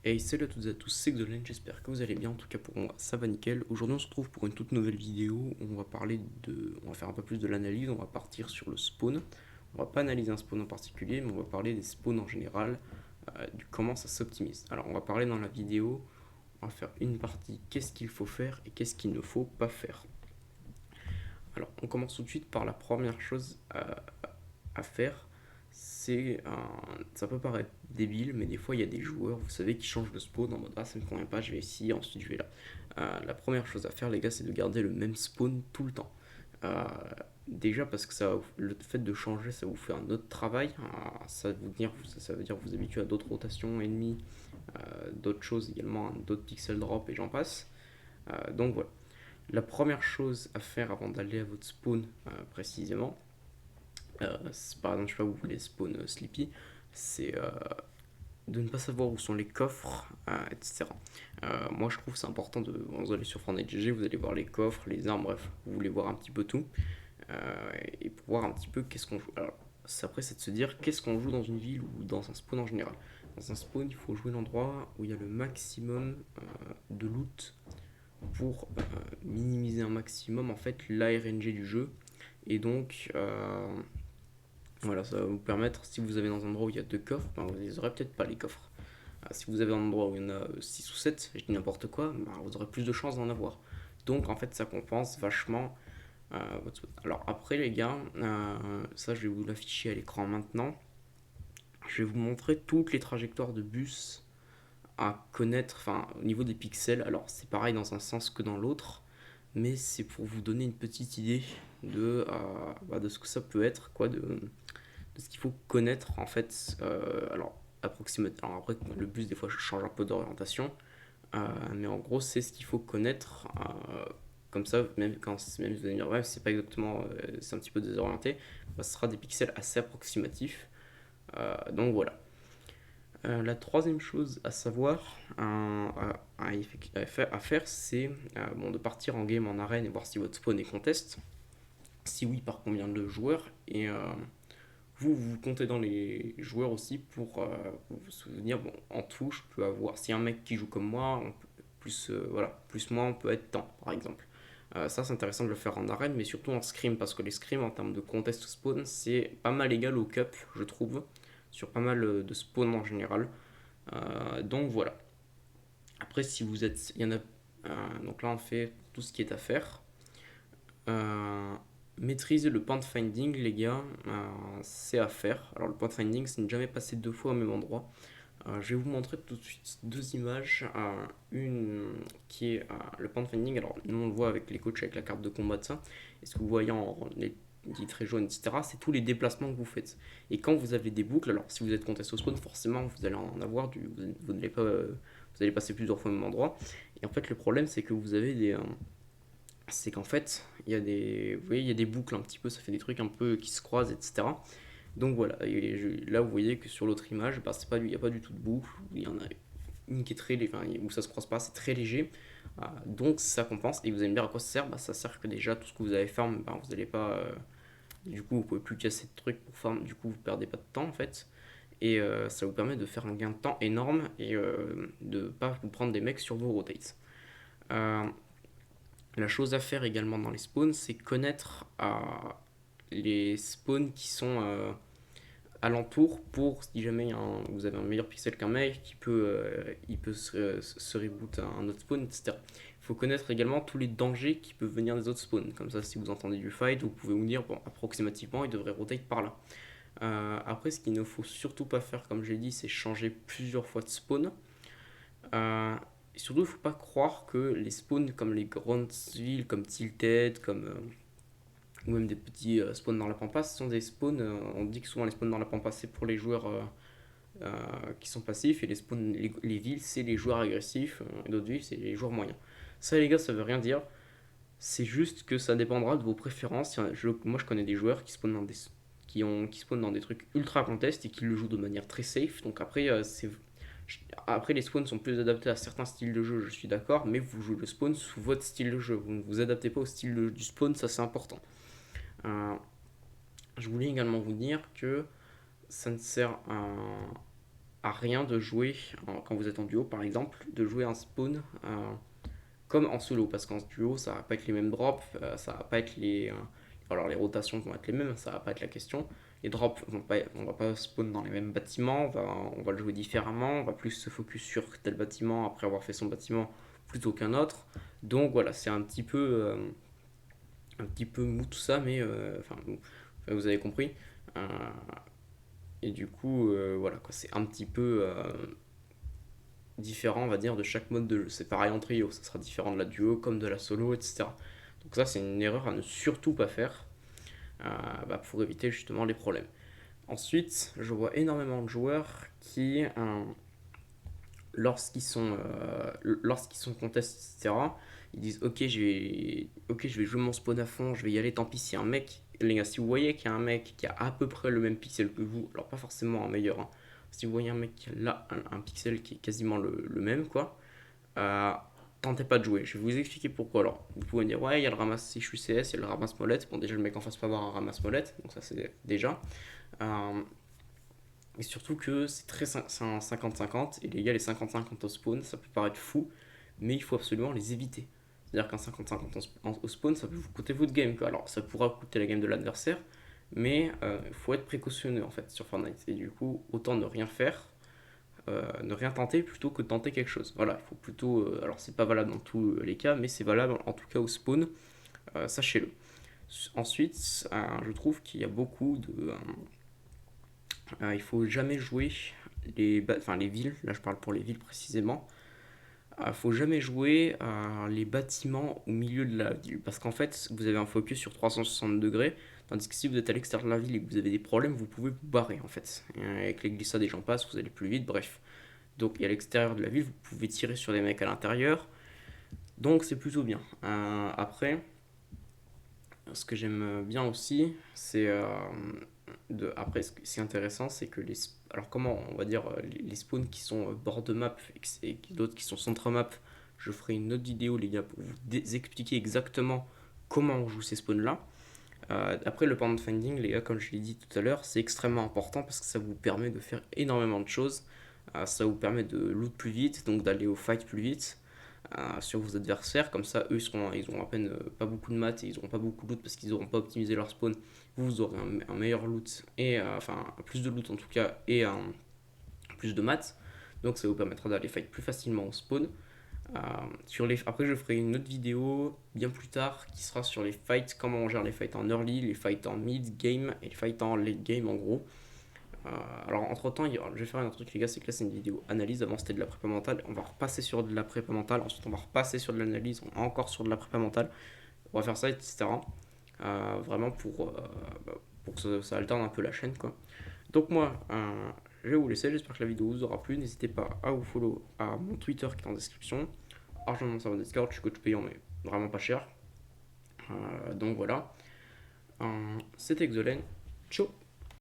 Hey, salut à toutes et à tous, c'est Xolène, j'espère que vous allez bien, en tout cas pour moi ça va nickel. Aujourd'hui on se retrouve pour une toute nouvelle vidéo, on va faire un peu plus de l'analyse, on va partir sur le spawn. On va pas analyser un spawn en particulier, mais on va parler des spawns en général, du comment ça s'optimise. Alors on va parler dans la vidéo, on va faire une partie qu'est-ce qu'il faut faire et qu'est-ce qu'il ne faut pas faire. Alors on commence tout de suite par la première chose à faire, ça peut paraître débile, mais des fois il y a des joueurs, vous savez, qui changent de spawn en mode ah ça me convient pas, je vais ici, ensuite je vais là. La première chose à faire, les gars, c'est de garder le même spawn tout le temps. Euh, Déjà parce que le fait de changer, ça vous fait un autre travail. Ça veut dire vous habituer à d'autres rotations ennemies, d'autres choses également, d'autres pixel drop et j'en passe. Donc voilà. La première chose à faire avant d'aller à votre spawn précisément, par exemple, je sais pas, vous voulez spawn Sleepy, c'est de ne pas savoir où sont les coffres, etc. Moi, je trouve que c'est important vous allez sur FortniteGG, vous allez voir les coffres, les armes, bref, vous voulez voir un petit peu tout, et pour voir un petit peu qu'est-ce qu'on joue. Alors, après, c'est de se dire qu'est-ce qu'on joue dans une ville ou dans un spawn en général. Dans un spawn, il faut jouer l'endroit où il y a le maximum de loot pour minimiser un maximum en fait l'ARNG du jeu. Et donc, voilà, ça va vous permettre, si vous avez dans un endroit où il y a deux coffres, ben vous les aurez peut-être pas les coffres. Si vous avez un endroit où il y en a 6 ou 7, je dis n'importe quoi, ben vous aurez plus de chances d'en avoir. Donc en fait ça compense vachement votre spawn. Alors après les gars, ça je vais vous l'afficher à l'écran maintenant. Je vais vous montrer toutes les trajectoires de bus à connaître, enfin au niveau des pixels. Alors c'est pareil dans un sens que dans l'autre, mais c'est pour vous donner une petite idée de ce que ça peut être, de ce qu'il faut connaître en fait. Alors, approximativement. Alors après, le bus, des fois, je change un peu d'orientation, mais en gros, c'est ce qu'il faut connaître. Comme ça, même si vous allez me dire, ouais, c'est pas exactement, c'est un petit peu désorienté, bah, ce sera des pixels assez approximatifs. Donc voilà. La troisième chose à savoir, à faire, c'est bon, de partir en game en arène et voir si votre spawn est contest. Si oui, par combien de joueurs. Et vous comptez dans les joueurs aussi pour vous souvenir, bon, en tout, je peux avoir, si un mec qui joue comme moi, voilà, plus moi, on peut être tant, par exemple. Ça, c'est intéressant de le faire en arène, mais surtout en scrim, parce que les scrims, en termes de contest spawn, c'est pas mal égal au cup, je trouve, sur pas mal de spawns en général. Donc voilà. Après, si vous êtes. Il y en a. Donc là, on fait tout ce qui est à faire. Euh, Maîtriser le pathfinding, les gars, c'est à faire. Alors, le pathfinding, c'est ne jamais passer deux fois au même endroit. Je vais vous montrer tout de suite deux images. Une qui est le pathfinding. Alors, nous, on le voit avec les coachs, avec la carte de combat de ça. Et ce que vous voyez en les titres jaunes, etc., c'est tous les déplacements que vous faites. Et quand vous avez des boucles, alors si vous êtes contest au spawn, forcément, vous allez en avoir vous n'allez pas. Vous allez passer plusieurs fois au même endroit. Et en fait, le problème, c'est que vous avez c'est qu'en fait, vous voyez, il y a des boucles un petit peu, ça fait des trucs un peu qui se croisent, etc. Donc voilà, là vous voyez que sur l'autre image, bah, il n'y a pas du tout de boucle, il y en a une qui est très léger, enfin, où ça se croise pas, c'est très léger. Donc ça compense, et vous allez me dire à quoi ça sert, bah, ça sert que déjà tout ce que vous avez farm, bah, vous n'allez pas, du coup vous pouvez plus casser de trucs pour farm, du coup vous perdez pas de temps en fait. Et ça vous permet de faire un gain de temps énorme et de pas vous prendre des mecs sur vos rotates. Euh, la chose à faire également dans les spawns, c'est connaître les spawns qui sont alentour pour si jamais vous avez un meilleur pixel qu'un mec il peut se reboot à un autre spawn, etc. Il faut connaître également tous les dangers qui peuvent venir des autres spawns. Comme ça, si vous entendez du fight, vous pouvez vous dire, bon, approximativement, il devrait rotate par là. Après, ce qu'il ne faut surtout pas faire, comme j'ai dit, c'est changer plusieurs fois de spawn. Et surtout, il ne faut pas croire que les spawns comme les grandes villes, comme Tilted, ou même des petits spawns dans la pampa, ce sont des spawns, on dit que souvent les spawns dans la pampa c'est pour les joueurs qui sont passifs, et les villes c'est les joueurs agressifs, et d'autres villes c'est les joueurs moyens. Ça les gars, ça veut rien dire, c'est juste que ça dépendra de vos préférences. Moi je connais des joueurs qui spawnent dans des trucs ultra contest et qui le jouent de manière très safe, donc après, les spawns sont plus adaptés à certains styles de jeu, je suis d'accord, mais vous jouez le spawn sous votre style de jeu. Vous ne vous adaptez pas au du spawn, ça c'est important. Euh, je voulais également vous dire que ça ne sert à. à rien de jouer, quand vous êtes en duo par exemple, de jouer un spawn comme en solo, parce qu'en duo ça va pas être les mêmes drops, ça va pas être alors les rotations vont être les mêmes, ça va pas être la question. Les drops vont pas, on va pas spawn dans les mêmes bâtiments, on va le jouer différemment, on va plus se focus sur tel bâtiment après avoir fait son bâtiment plutôt qu'un autre. Donc voilà, c'est un petit peu mou tout ça, mais enfin, vous avez compris. Euh, et du coup, voilà, quoi, c'est un petit peu différent, on va dire, de chaque mode de jeu. C'est pareil en trio, ça sera différent de la duo comme de la solo, etc. Donc ça, c'est une erreur à ne surtout pas faire, pour éviter justement les problèmes. Ensuite, je vois énormément de joueurs qui, lorsqu'ils sont contest, etc., ils disent ok, je vais jouer mon spawn à fond, je vais y aller, tant pis si un mec, les gars, si vous voyez qu'il y a un mec qui a à peu près le même pixel que vous, alors pas forcément un meilleur, hein, si vous voyez un mec qui a là un pixel qui est quasiment le même, quoi, euh, tentez pas de jouer. Je vais vous expliquer pourquoi. Alors, vous pouvez me dire, ouais, il y a le ramasse, si je suis CS, il y a le ramasse molette. Bon, déjà, le mec en face peut avoir un ramasse molette, donc ça, c'est déjà. Euh, et surtout que c'est un 50-50, et les gars, les 50-50 au spawn, ça peut paraître fou, mais il faut absolument les éviter. C'est-à-dire qu'un 50-50 au spawn, ça peut vous coûter votre game, quoi. Alors, ça pourra coûter la game de l'adversaire, mais il faut être précautionneux, en fait, sur Fortnite. Et du coup, autant ne rien faire, ne rien tenter plutôt que de tenter quelque chose. Voilà, il faut plutôt. Alors, c'est pas valable dans tous les cas, mais c'est valable en tout cas au spawn, sachez-le. Ensuite, je trouve qu'il y a beaucoup de. Il faut jamais jouer les villes, là je parle pour les villes précisément. Faut jamais jouer les bâtiments au milieu de la ville, parce qu'en fait vous avez un focus sur 360 degrés, tandis que si vous êtes à l'extérieur de la ville et que vous avez des problèmes, vous pouvez vous barrer en fait. Et avec les glissades, des gens passent, vous allez plus vite, bref. Donc à l'extérieur de la ville, vous pouvez tirer sur des mecs à l'intérieur, donc c'est plutôt bien. Après, ce que j'aime bien aussi, c'est après, ce qui est intéressant, c'est que alors comment on va dire les spawns qui sont bord de map et d'autres qui sont centre map, je ferai une autre vidéo les gars pour vous expliquer exactement comment on joue ces spawns là. Après le point finding les gars, comme je l'ai dit tout à l'heure, c'est extrêmement important parce que ça vous permet de faire énormément de choses. Ça vous permet de loot plus vite, donc d'aller au fight plus vite sur vos adversaires. Comme ça, eux, ils ont à peine pas beaucoup de maths et ils n'auront pas beaucoup de loot parce qu'ils n'auront pas optimisé leur spawn. Vous aurez un meilleur loot, et enfin plus de loot en tout cas, et plus de maths. Donc ça vous permettra d'aller fight plus facilement au spawn. Après, je ferai une autre vidéo bien plus tard qui sera sur les fights, comment on gère les fights en early, les fights en mid game et les fights en late game en gros. Alors entre temps, je vais faire un autre truc les gars, c'est que là c'est une vidéo analyse, avant c'était de la prépa mentale, on va repasser sur de la prépa mentale, ensuite on va repasser sur de l'analyse, on va encore sur de la prépa mentale, on va faire ça, etc. Vraiment pour que ça alterne un peu la chaîne quoi. Donc moi, je vais vous laisser, j'espère que la vidéo vous aura plu, n'hésitez pas à vous follow à mon Twitter qui est en description, à rejoindre mon serveur Discord, je suis coach payant mais vraiment pas cher. Donc voilà, c'était Exolen, ciao.